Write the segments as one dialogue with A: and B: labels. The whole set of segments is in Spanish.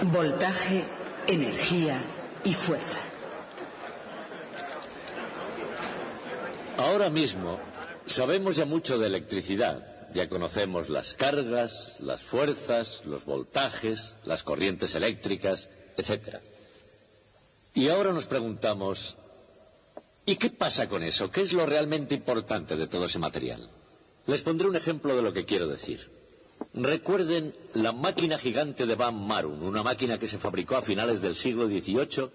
A: Voltaje, energía y fuerza.
B: Ahora mismo sabemos ya mucho de electricidad. Ya conocemos las cargas, las fuerzas, los voltajes, las corrientes eléctricas, etc. Y ahora nos preguntamos, ¿y qué pasa con eso? ¿Qué es lo realmente importante de todo ese material? Les pondré un ejemplo de lo que quiero decir. Recuerden la máquina gigante de Van Marum, una máquina que se fabricó a finales del siglo XVIII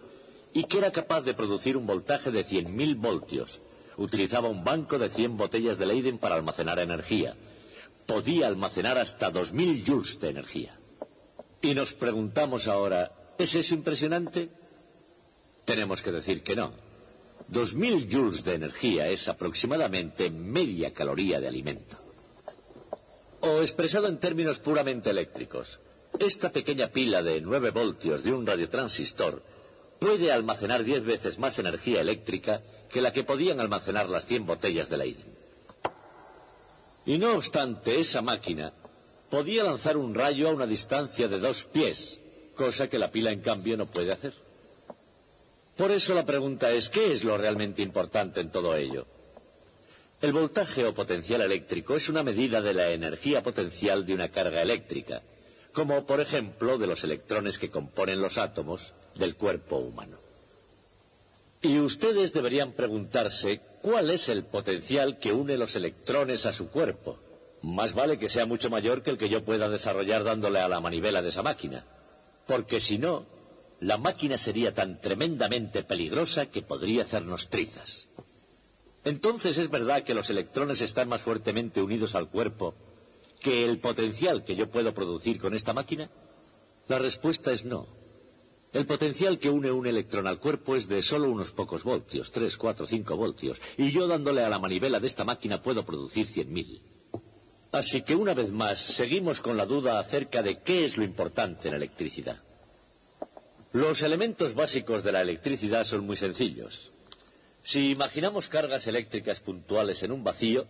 B: y que era capaz de producir un voltaje de 100.000 voltios. Utilizaba un banco de 100 botellas de Leyden para almacenar energía. Podía almacenar hasta 2.000 joules de energía. Y nos preguntamos ahora, ¿es eso impresionante? Tenemos que decir que no. 2.000 joules de energía es aproximadamente media caloría de alimento. O expresado en términos puramente eléctricos, esta pequeña pila de 9 voltios de un radiotransistor puede almacenar 10 veces más energía eléctrica que la que podían almacenar las 100 botellas de Leyden. Y no obstante, esa máquina podía lanzar un rayo a una distancia de 2 pies, cosa que la pila en cambio no puede hacer. Por eso la pregunta es, ¿qué es lo realmente importante en todo ello? El voltaje o potencial eléctrico es una medida de la energía potencial de una carga eléctrica, como por ejemplo de los electrones que componen los átomos del cuerpo humano. Y ustedes deberían preguntarse, ¿cuál es el potencial que une los electrones a su cuerpo? Más vale que sea mucho mayor que el que yo pueda desarrollar dándole a la manivela de esa máquina, porque si no, la máquina sería tan tremendamente peligrosa que podría hacernos trizas. Entonces, ¿es verdad que los electrones están más fuertemente unidos al cuerpo que el potencial que yo puedo producir con esta máquina? La respuesta es no. El potencial que une un electrón al cuerpo es de solo unos pocos voltios, 3, 4, 5 voltios, y yo dándole a la manivela de esta máquina puedo producir 100.000. Así que una vez más, seguimos con la duda acerca de qué es lo importante en electricidad. Los elementos básicos de la electricidad son muy sencillos. Si imaginamos cargas eléctricas puntuales en un vacío,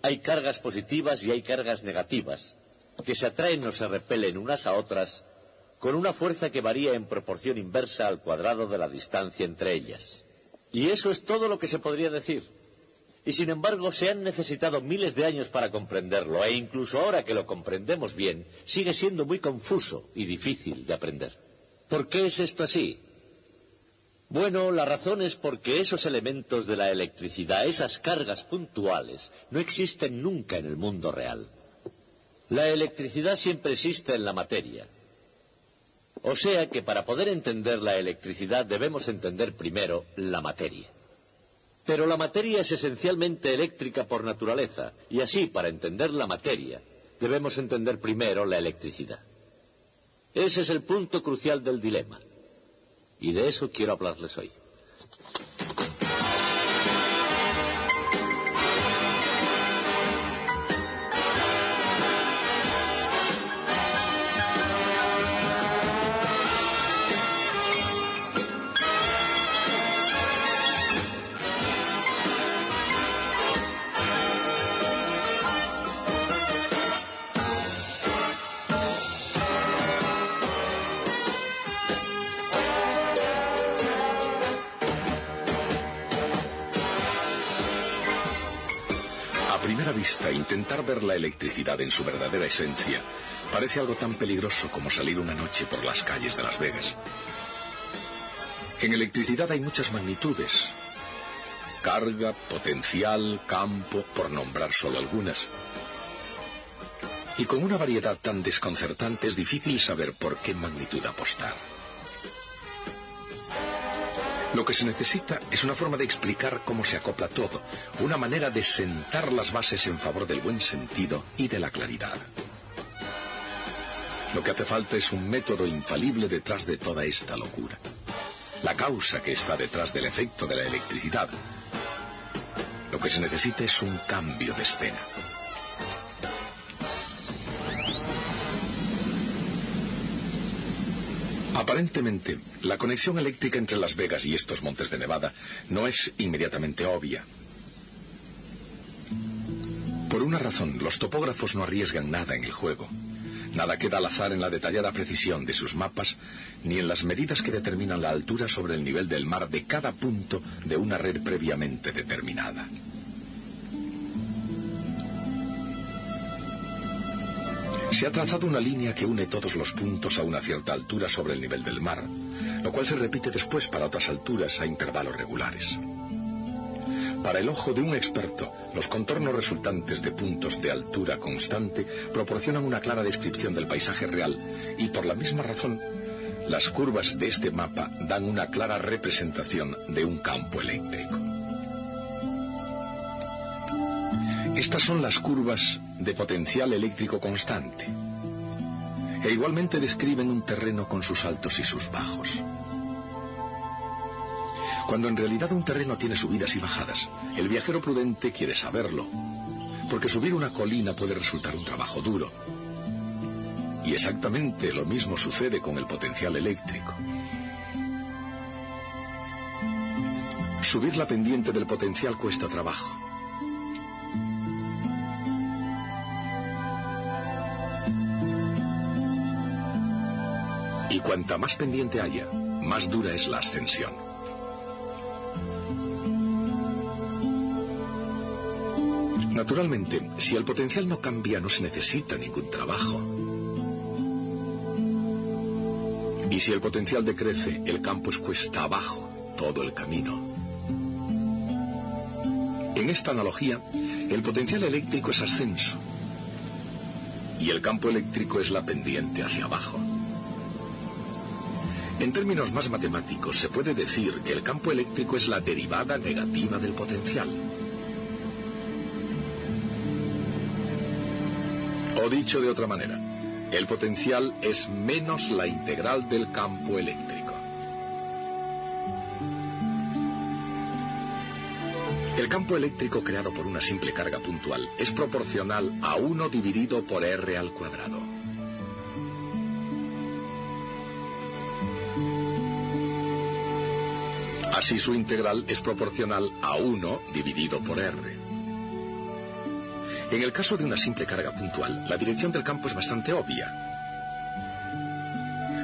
B: hay cargas positivas y hay cargas negativas, que se atraen o se repelen unas a otras con una fuerza que varía en proporción inversa al cuadrado de la distancia entre ellas. Y eso es todo lo que se podría decir. Y sin embargo se han necesitado miles de años para comprenderlo, e incluso ahora que lo comprendemos bien, sigue siendo muy confuso y difícil de aprender. ¿Por qué es esto así? Bueno, la razón es porque esos elementos de la electricidad, esas cargas puntuales, no existen nunca en el mundo real. La electricidad siempre existe en la materia. O sea que para poder entender la electricidad debemos entender primero la materia. Pero la materia es esencialmente eléctrica por naturaleza, y así, para entender la materia, debemos entender primero la electricidad. Ese es el punto crucial del dilema. Y de eso quiero hablarles hoy.
C: Intentar ver la electricidad en su verdadera esencia parece algo tan peligroso como salir una noche por las calles de Las Vegas. En electricidad hay muchas magnitudes: carga, potencial, campo, por nombrar solo algunas. Y con una variedad tan desconcertante es difícil saber por qué magnitud apostar. Lo que se necesita es una forma de explicar cómo se acopla todo, una manera de sentar las bases en favor del buen sentido y de la claridad. Lo que hace falta es un método infalible detrás de toda esta locura. La causa que está detrás del efecto de la electricidad. Lo que se necesita es un cambio de escena. Aparentemente, la conexión eléctrica entre Las Vegas y estos montes de Nevada no es inmediatamente obvia. Por una razón, los topógrafos no arriesgan nada en el juego. Nada queda al azar en la detallada precisión de sus mapas, ni en las medidas que determinan la altura sobre el nivel del mar de cada punto de una red previamente determinada. Se ha trazado una línea que une todos los puntos a una cierta altura sobre el nivel del mar, lo cual se repite después para otras alturas a intervalos regulares. Para el ojo de un experto, los contornos resultantes de puntos de altura constante proporcionan una clara descripción del paisaje real y, por la misma razón, las curvas de este mapa dan una clara representación de un campo eléctrico. Estas son las curvas de potencial eléctrico constante, e igualmente describen un terreno con sus altos y sus bajos. Cuando en realidad un terreno tiene subidas y bajadas, el viajero prudente quiere saberlo, porque subir una colina puede resultar un trabajo duro. Y exactamente lo mismo sucede con el potencial eléctrico. Subir la pendiente del potencial cuesta trabajo. Y cuanta más pendiente haya, más dura es la ascensión. Naturalmente, si el potencial no cambia, no se necesita ningún trabajo. Y si el potencial decrece, el campo es cuesta abajo todo el camino. En esta analogía, el potencial eléctrico es ascenso y el campo eléctrico es la pendiente hacia abajo. En términos más matemáticos, se puede decir que el campo eléctrico es la derivada negativa del potencial. O dicho de otra manera, el potencial es menos la integral del campo eléctrico. El campo eléctrico creado por una simple carga puntual es proporcional a 1 dividido por R al cuadrado. Así su integral es proporcional a 1 dividido por R. En el caso de una simple carga puntual, la dirección del campo es bastante obvia.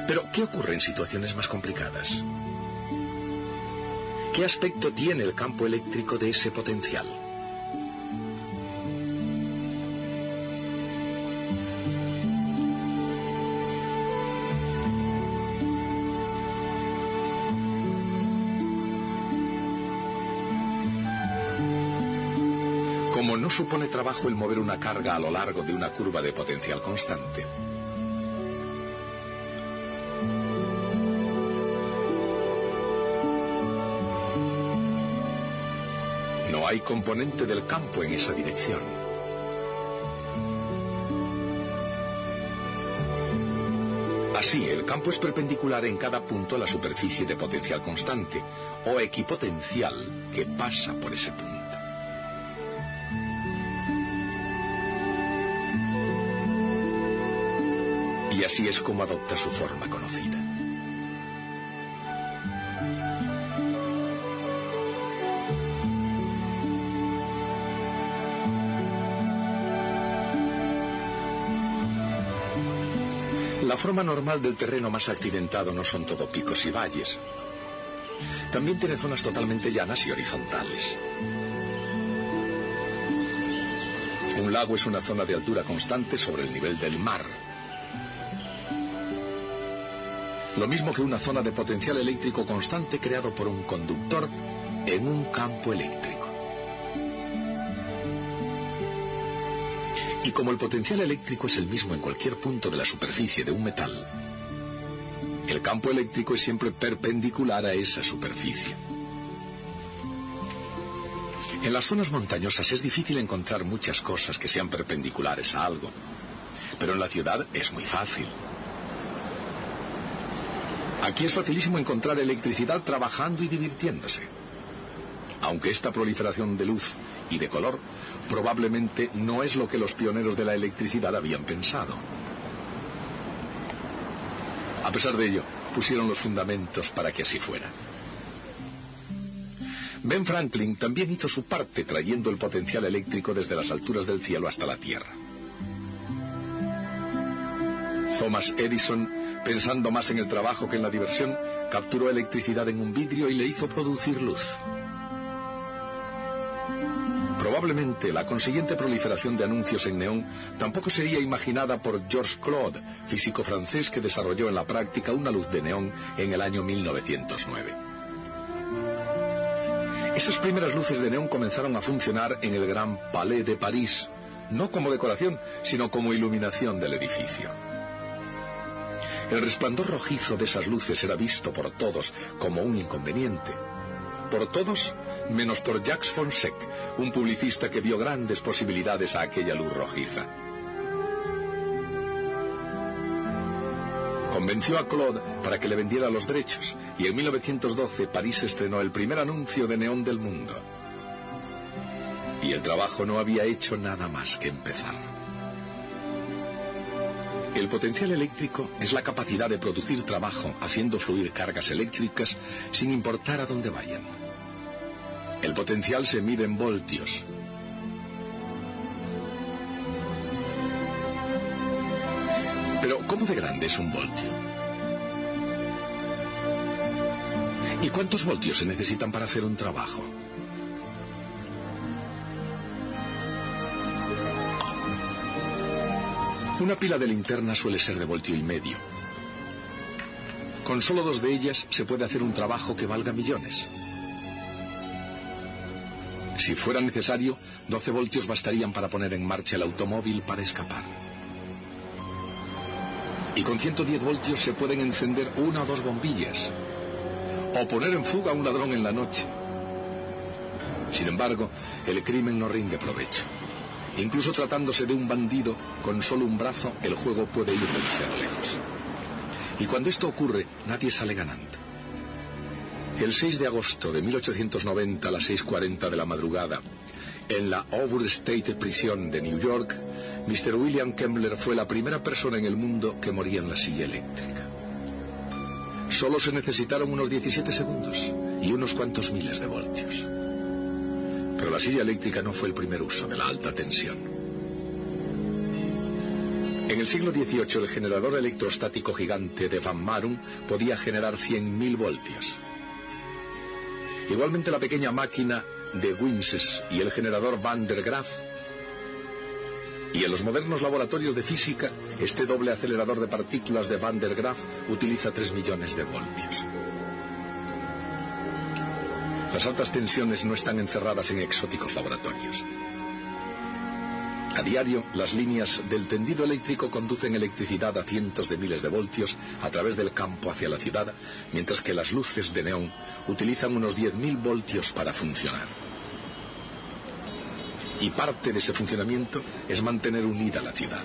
C: Pero, ¿qué ocurre en situaciones más complicadas? ¿Qué aspecto tiene el campo eléctrico de ese potencial? Como no supone trabajo el mover una carga a lo largo de una curva de potencial constante, no hay componente del campo en esa dirección. Así, el campo es perpendicular en cada punto a la superficie de potencial constante o equipotencial que pasa por ese punto. Y así es como adopta su forma conocida. La forma normal del terreno más accidentado no son todo picos y valles. También tiene zonas totalmente llanas y horizontales. Un lago es una zona de altura constante sobre el nivel del mar. Lo mismo que una zona de potencial eléctrico constante creado por un conductor en un campo eléctrico. Y como el potencial eléctrico es el mismo en cualquier punto de la superficie de un metal, el campo eléctrico es siempre perpendicular a esa superficie. En las zonas montañosas es difícil encontrar muchas cosas que sean perpendiculares a algo, pero en la ciudad es muy fácil. Aquí es facilísimo encontrar electricidad trabajando y divirtiéndose. Aunque esta proliferación de luz y de color probablemente no es lo que los pioneros de la electricidad habían pensado. A pesar de ello, pusieron los fundamentos para que así fuera. Ben Franklin también hizo su parte trayendo el potencial eléctrico desde las alturas del cielo hasta la Tierra. Thomas Edison, pensando más en el trabajo que en la diversión, capturó electricidad en un vidrio y le hizo producir luz. Probablemente la consiguiente proliferación de anuncios en neón tampoco sería imaginada por Georges Claude, físico francés que desarrolló en la práctica una luz de neón en el año 1909. Esas primeras luces de neón comenzaron a funcionar en el Gran Palais de París, no como decoración, sino como iluminación del edificio. El resplandor rojizo de esas luces era visto por todos como un inconveniente. Por todos, menos por Jacques Fonseca, un publicista que vio grandes posibilidades a aquella luz rojiza. Convenció a Claude para que le vendiera los derechos, y en 1912 París estrenó el primer anuncio de neón del mundo. Y el trabajo no había hecho nada más que empezar. El potencial eléctrico es la capacidad de producir trabajo haciendo fluir cargas eléctricas sin importar a dónde vayan. El potencial se mide en voltios. Pero, ¿cómo de grande es un voltio? ¿Y cuántos voltios se necesitan para hacer un trabajo? Una pila de linterna suele ser de voltio y medio. Con solo 2 de ellas se puede hacer un trabajo que valga millones. Si fuera necesario, 12 voltios bastarían para poner en marcha el automóvil para escapar. Y con 110 voltios se pueden encender 1 o 2 bombillas, o poner en fuga a un ladrón en la noche. Sin embargo, el crimen no rinde provecho. Incluso tratándose de un bandido, con solo un brazo, el juego puede ir demasiado lejos. Y cuando esto ocurre, nadie sale ganando. El 6 de agosto de 1890 a las 6:40 de la madrugada, en la Overstate Prison de New York, Mr. William Kemmler fue la primera persona en el mundo que moría en la silla eléctrica. Solo se necesitaron unos 17 segundos y unos cuantos miles de voltios. Pero la silla eléctrica no fue el primer uso de la alta tensión. En el siglo XVIII, el generador electrostático gigante de Van Marum podía generar 100.000 voltios. Igualmente la pequeña máquina de Winses y el generador Van der Graaf. Y en los modernos laboratorios de física, este doble acelerador de partículas de Van der Graaf utiliza 3 millones de voltios. Las altas tensiones no están encerradas en exóticos laboratorios. A diario, las líneas del tendido eléctrico conducen electricidad a cientos de miles de voltios a través del campo hacia la ciudad, mientras que las luces de neón utilizan unos 10.000 voltios para funcionar. Y parte de ese funcionamiento es mantener unida la ciudad.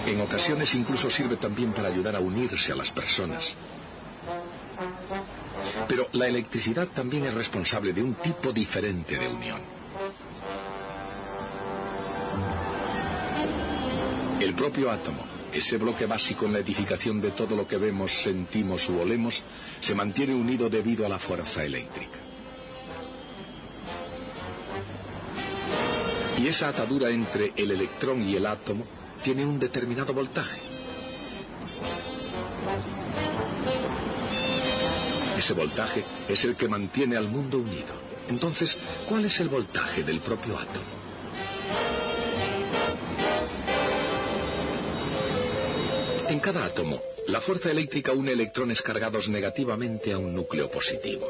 C: En ocasiones incluso sirve también para ayudar a unirse a las personas. Pero la electricidad también es responsable de un tipo diferente de unión. El propio átomo, ese bloque básico en la edificación de todo lo que vemos, sentimos u olemos, se mantiene unido debido a la fuerza eléctrica. Y esa atadura entre el electrón y el átomo tiene un determinado voltaje. Ese voltaje es el que mantiene al mundo unido. Entonces, ¿cuál es el voltaje del propio átomo? En cada átomo, la fuerza eléctrica une electrones cargados negativamente a un núcleo positivo.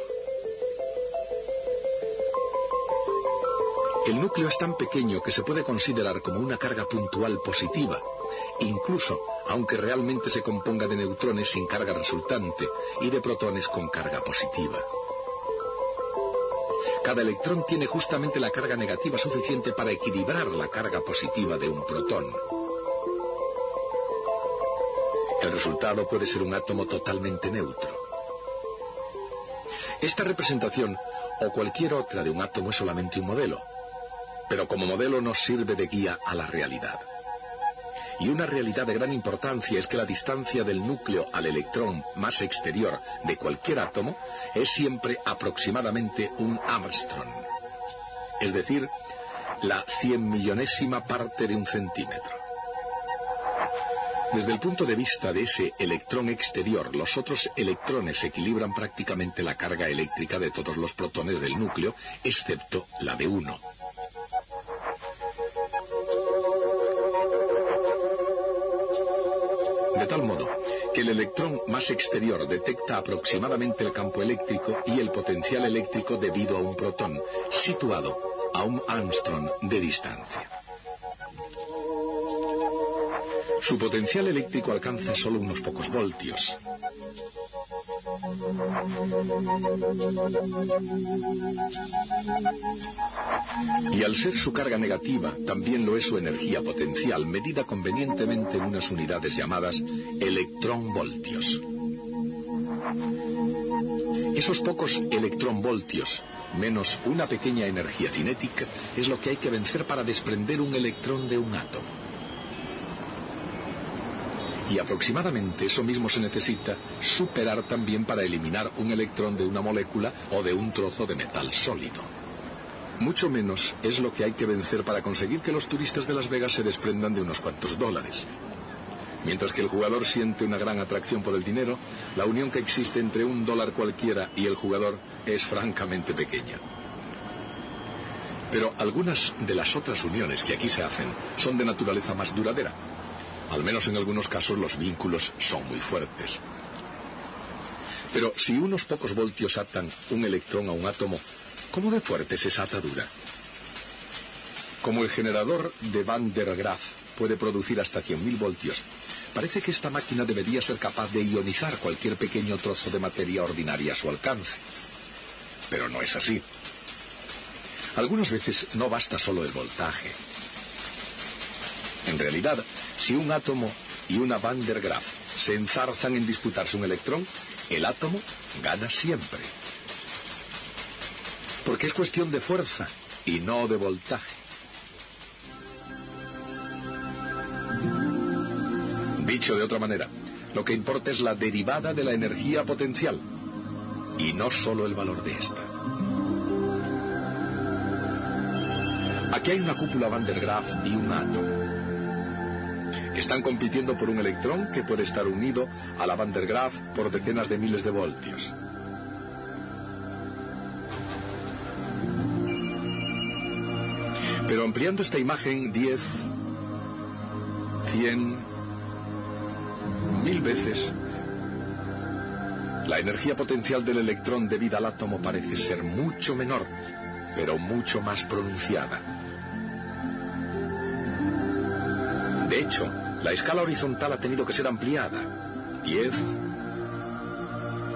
C: El núcleo es tan pequeño que se puede considerar como una carga puntual positiva, incluso aunque realmente se componga de neutrones sin carga resultante y de protones con carga positiva. Cada electrón tiene justamente la carga negativa suficiente para equilibrar la carga positiva de un protón. El resultado puede ser un átomo totalmente neutro. Esta representación, o cualquier otra de un átomo, es solamente un modelo, pero como modelo nos sirve de guía a la realidad. Y una realidad de gran importancia es que la distancia del núcleo al electrón más exterior de cualquier átomo es siempre aproximadamente un Armstrong, es decir, la 100.000.000ª parte de un centímetro. Desde el punto de vista de ese electrón exterior, los otros electrones equilibran prácticamente la carga eléctrica de todos los protones del núcleo, excepto la de uno. De tal modo que el electrón más exterior detecta aproximadamente el campo eléctrico y el potencial eléctrico debido a un protón, situado a un Armstrong de distancia. Su potencial eléctrico alcanza solo unos pocos voltios. Y al ser su carga negativa, también lo es su energía potencial, medida convenientemente en unas unidades llamadas electronvoltios. Esos pocos electronvoltios, menos una pequeña energía cinética, es lo que hay que vencer para desprender un electrón de un átomo. Y aproximadamente eso mismo se necesita superar también para eliminar un electrón de una molécula o de un trozo de metal sólido. Mucho menos es lo que hay que vencer para conseguir que los turistas de Las Vegas se desprendan de unos cuantos dólares. Mientras que el jugador siente una gran atracción por el dinero, la unión que existe entre un dólar cualquiera y el jugador es francamente pequeña. Pero algunas de las otras uniones que aquí se hacen son de naturaleza más duradera. Al menos en algunos casos los vínculos son muy fuertes. Pero si unos pocos voltios atan un electrón a un átomo, ¿cómo de fuerte es esa atadura? Como el generador de Van der Graaf puede producir hasta 100.000 voltios, parece que esta máquina debería ser capaz de ionizar cualquier pequeño trozo de materia ordinaria a su alcance. Pero no es así. Algunas veces no basta solo el voltaje. En realidad, si un átomo y una Van der Graaf se enzarzan en disputarse un electrón, el átomo gana siempre. Porque es cuestión de fuerza y no de voltaje. Dicho de otra manera, lo que importa es la derivada de la energía potencial y no solo el valor de esta. Aquí hay una cúpula Van der Graaf y un átomo. Están compitiendo por un electrón que puede estar unido a la Van der Graaf por decenas de miles de voltios. Pero ampliando esta imagen 10, 100, 1000 veces, la energía potencial del electrón debida al átomo parece ser mucho menor, pero mucho más pronunciada. De hecho, la escala horizontal ha tenido que ser ampliada. 10,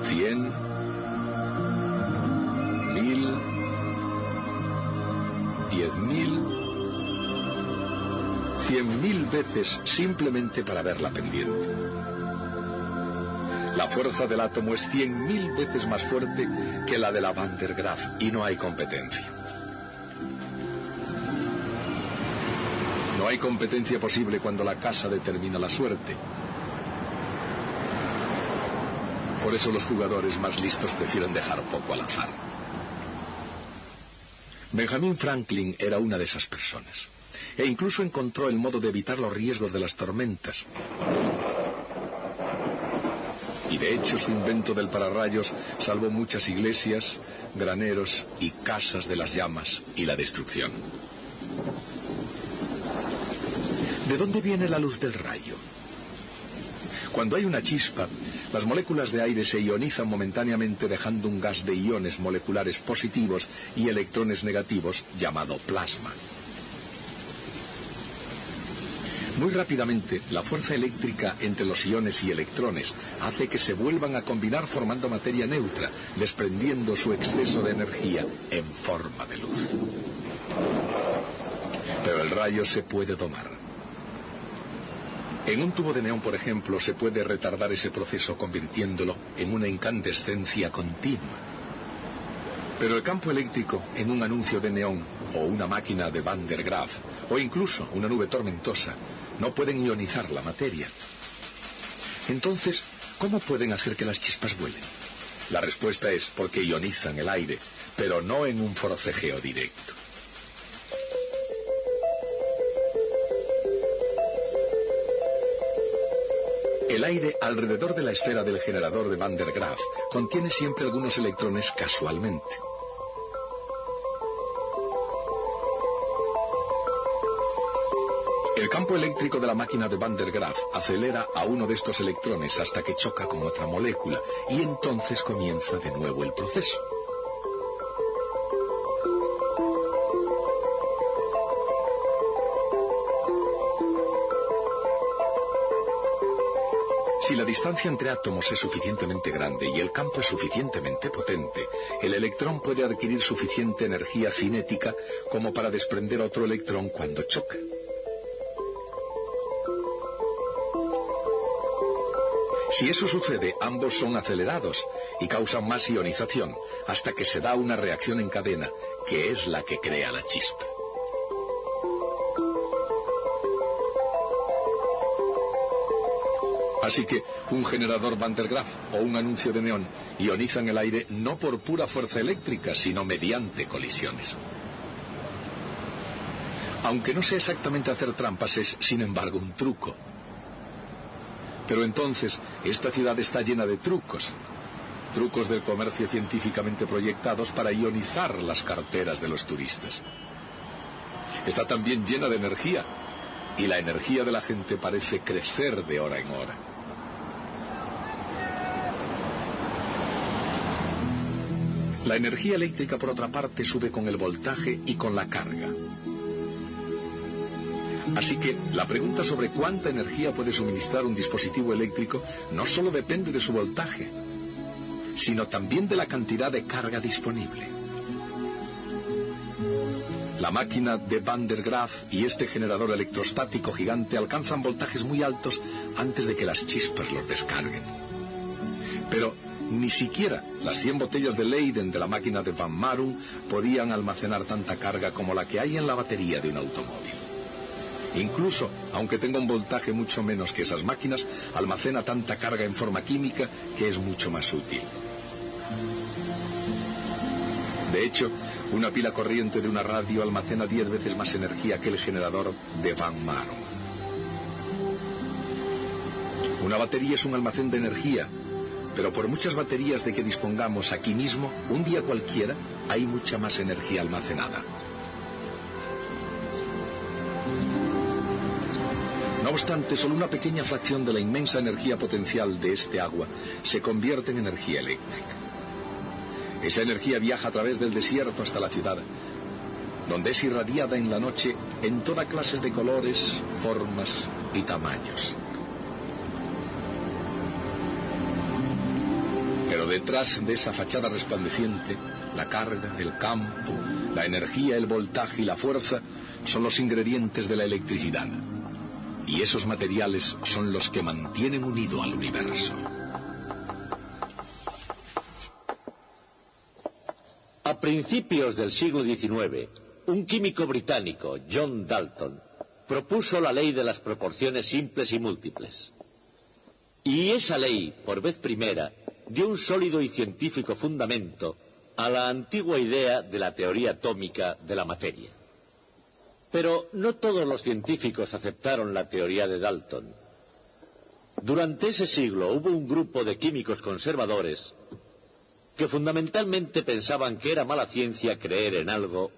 C: 100, 1000, 10.000, 100.000 veces simplemente para ver la pendiente. La fuerza del átomo es 100.000 veces más fuerte que la de la Van der Graaf y no hay competencia. No hay competencia posible cuando la casa determina la suerte. Por eso los jugadores más listos prefieren dejar poco al azar. Benjamin Franklin era una de esas personas. E incluso encontró el modo de evitar los riesgos de las tormentas. Y de hecho su invento del pararrayos salvó muchas iglesias, graneros y casas de las llamas y la destrucción. ¿De dónde viene la luz del rayo? Cuando hay una chispa, las moléculas de aire se ionizan momentáneamente dejando un gas de iones moleculares positivos y electrones negativos llamado plasma. Muy rápidamente, la fuerza eléctrica entre los iones y electrones hace que se vuelvan a combinar formando materia neutra, desprendiendo su exceso de energía en forma de luz. Pero el rayo se puede domar. En un tubo de neón, por ejemplo, se puede retardar ese proceso convirtiéndolo en una incandescencia continua. Pero el campo eléctrico en un anuncio de neón o una máquina de Van der Graaf, o incluso una nube tormentosa, no pueden ionizar la materia. Entonces, ¿cómo pueden hacer que las chispas vuelen? La respuesta es porque ionizan el aire, pero no en un forcejeo directo. El aire alrededor de la esfera del generador de Van der Graaf contiene siempre algunos electrones casualmente. El campo eléctrico de la máquina de Van der Graaf acelera a uno de estos electrones hasta que choca con otra molécula y entonces comienza de nuevo el proceso. Si la distancia entre átomos es suficientemente grande y el campo es suficientemente potente, el electrón puede adquirir suficiente energía cinética como para desprender otro electrón cuando choca. Si eso sucede, ambos son acelerados y causan más ionización hasta que se da una reacción en cadena, que es la que crea la chispa. Así que un generador Van der Graaf o un anuncio de neón ionizan el aire no por pura fuerza eléctrica, sino mediante colisiones. Aunque no sea exactamente hacer trampas, es, sin embargo, un truco. Pero entonces, esta ciudad está llena de trucos. Trucos del comercio científicamente proyectados para ionizar las carteras de los turistas. Está también llena de energía, y la energía de la gente parece crecer de hora en hora. La energía eléctrica, por otra parte, sube con el voltaje y con la carga. Así que la pregunta sobre cuánta energía puede suministrar un dispositivo eléctrico no solo depende de su voltaje, sino también de la cantidad de carga disponible. La máquina de Van der Graaf y este generador electrostático gigante alcanzan voltajes muy altos antes de que las chispas los descarguen. Pero ni siquiera las 100 botellas de Leyden de la máquina de Van Marum podían almacenar tanta carga como la que hay en la batería de un automóvil. Incluso, aunque tenga un voltaje mucho menos que esas máquinas, almacena tanta carga en forma química que es mucho más útil. De hecho, una pila corriente de una radio almacena 10 veces más energía que el generador de Van Marum. Una batería es un almacén de energía, pero por muchas baterías de que dispongamos aquí mismo, un día cualquiera, hay mucha más energía almacenada. No obstante, solo una pequeña fracción de la inmensa energía potencial de este agua se convierte en energía eléctrica. Esa energía viaja a través del desierto hasta la ciudad, donde es irradiada en la noche en toda clase de colores, formas y tamaños. Pero detrás de esa fachada resplandeciente, la carga, el campo, la energía, el voltaje y la fuerza son los ingredientes de la electricidad. Y esos materiales son los que mantienen unido al universo.
B: A principios del siglo XIX, un químico británico, John Dalton, propuso la ley de las proporciones simples y múltiples. Y esa ley, por vez primera, dio un sólido y científico fundamento a la antigua idea de la teoría atómica de la materia. Pero no todos los científicos aceptaron la teoría de Dalton. Durante ese siglo hubo un grupo de químicos conservadores que fundamentalmente pensaban que era mala ciencia creer en algo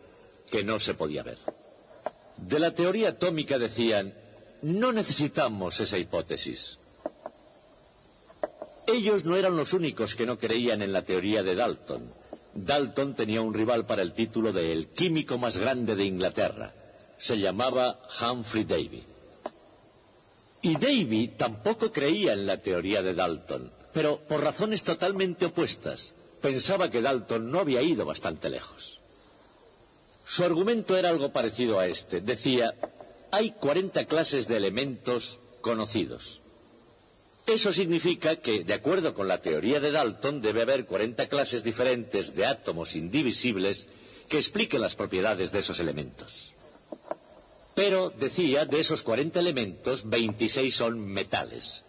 B: que no se podía ver. De la teoría atómica decían, no necesitamos esa hipótesis. Ellos no eran los únicos que no creían en la teoría de Dalton. Dalton tenía un rival para el título de el químico más grande de Inglaterra. Se llamaba Humphrey Davy. Y Davy tampoco creía en la teoría de Dalton, pero por razones totalmente opuestas. Pensaba que Dalton no había ido bastante lejos. Su argumento era algo parecido a este. Decía, hay 40 clases de elementos conocidos. Eso significa que, de acuerdo con la teoría de Dalton, debe haber 40 clases diferentes de átomos indivisibles que expliquen las propiedades de esos elementos. Pero, decía, de esos 40 elementos, 26 son metales.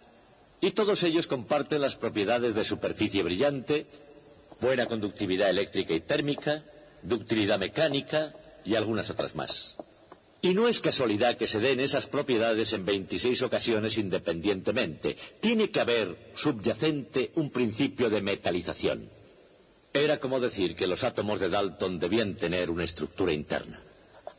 B: Y todos ellos comparten las propiedades de superficie brillante, buena conductividad eléctrica y térmica, ductilidad mecánica y algunas otras más. Y no es casualidad que se den esas propiedades en 26 ocasiones independientemente. Tiene que haber subyacente un principio de metalización. Era como decir que los átomos de Dalton debían tener una estructura interna.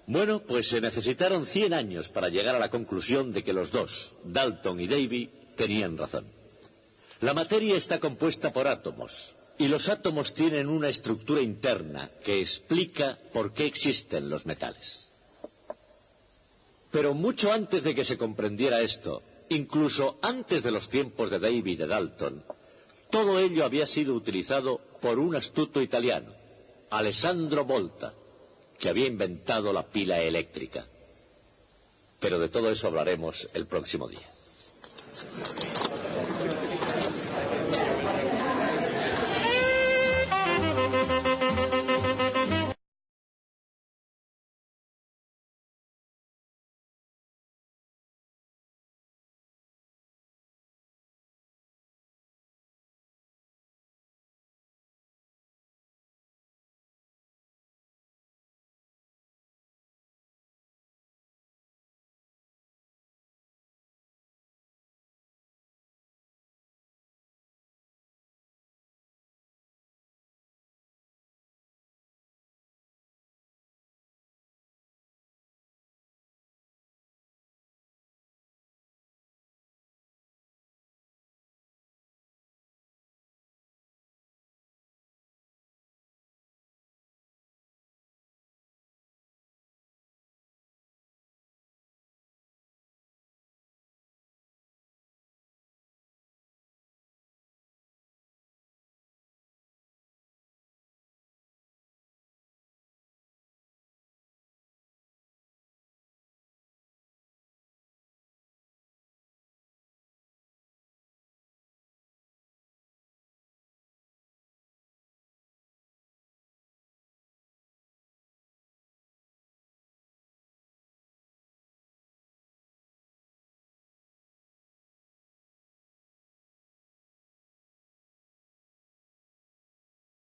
B: Bueno, pues se necesitaron 100 años para llegar a la conclusión de que los dos, Dalton y Davy, tenían razón. La materia está compuesta por átomos, y los átomos tienen una estructura interna que explica por qué existen los metales. Pero mucho antes de que se comprendiera esto, incluso antes de los tiempos de Davy y de Dalton, todo ello había sido utilizado por un astuto italiano, Alessandro Volta, que había inventado la pila eléctrica. Pero de todo eso hablaremos el próximo día.